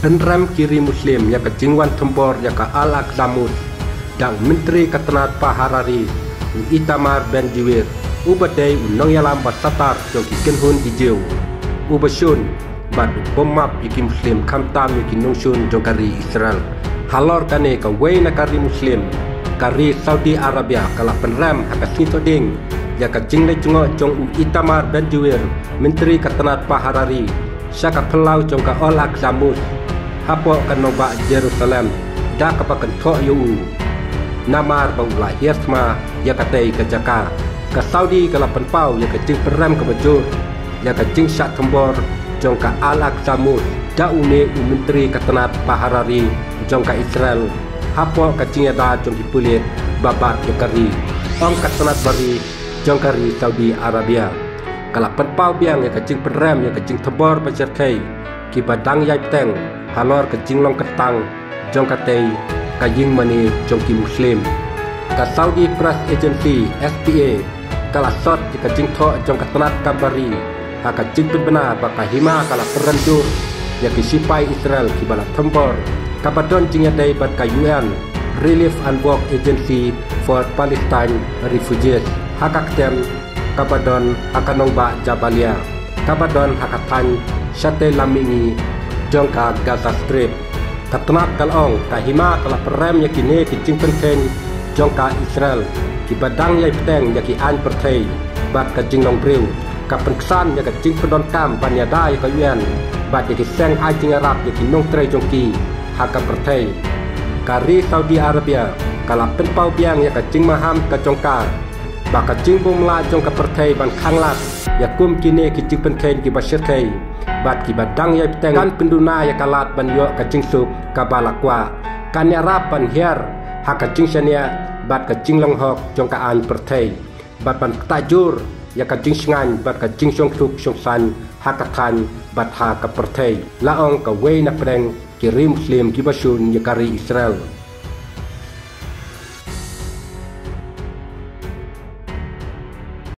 Penram kiri Muslim ya ke Jingwan Tempor ya ke Al-Aqsamus dan Menteri Ketenat Paharari Itamar Ben-Gvir ubadai unong yalam basatar jogi kenhun hijau ubasun bad bomap yaki Muslim kamtam yaki nungsun jogari Israel halor kane ka wayna kari Muslim kari Saudi Arabia kala penram hakasinto ding ya ka jingle jungo jong Itamar Ben-Gvir Menteri Ketenat Paharari syaka pelau jong ka Al-Aqsamus hapo kanobak Jerusalem da kapakan tok yu namar bau lahirma ya katai ke Jaka ke Saudi ke lapan pau ya ke jing peram ke bejur ya ke jing syak tembor jong ka Al-Aqsamus da une Menteri Ketenat Paharari jong ka Israel hapo ke jing ada jong dipulit babat ya kari ong ketenat bari jong kari Saudi Arabia ke lapan pau biang ya ke jing peram ya ke jing tembor pacerkai ki badang yai teng halor ke jing long ketang jong katai ka ying mani jong ki Muslim ka Saudi Press Agency SPA kala sot ka jing tho jong ketenat kabari ha ka jing benar ba ka hima kala peranjur ya ki sipai Israel ki bala tempor ka badon jing dai bat ka UN Relief and Work Agency for Palestine Refugees ha ka kem ka badon akanong ba Jabalia ka badon hakatan syate lamingi jong ka Gaza Strip ketenat kalong ka hima kala perem ya kini ki jing penken jong ka Israel ki badang yai peteng ya ki an perthei bat ka jing long priu ka penksan ya ka jing pedon kam ban ya dai ka yuan bat ya ki seng ai jing Arab ya ki nong trei jong ki ha ka perthei kari Saudi Arabia kala penpau biang ya ka jing maham ka jong ka ba ka jing bumla jong ka perthei ban khanglat ya kum kini ki jing penken ki basir thei bat ki badang yai peteng kan penduna ya kalat ban yo ka jing sup ka balakwa kan ya rap ban hiar ha ka jing syania bat ka jing long hok jong ka an perthei bat ban tajur ya ka jing sngan bat ka jing song suk song san ha ka than bat ha ka perthei laong ka wei na preng ki Muslim ki basun ya kari Israel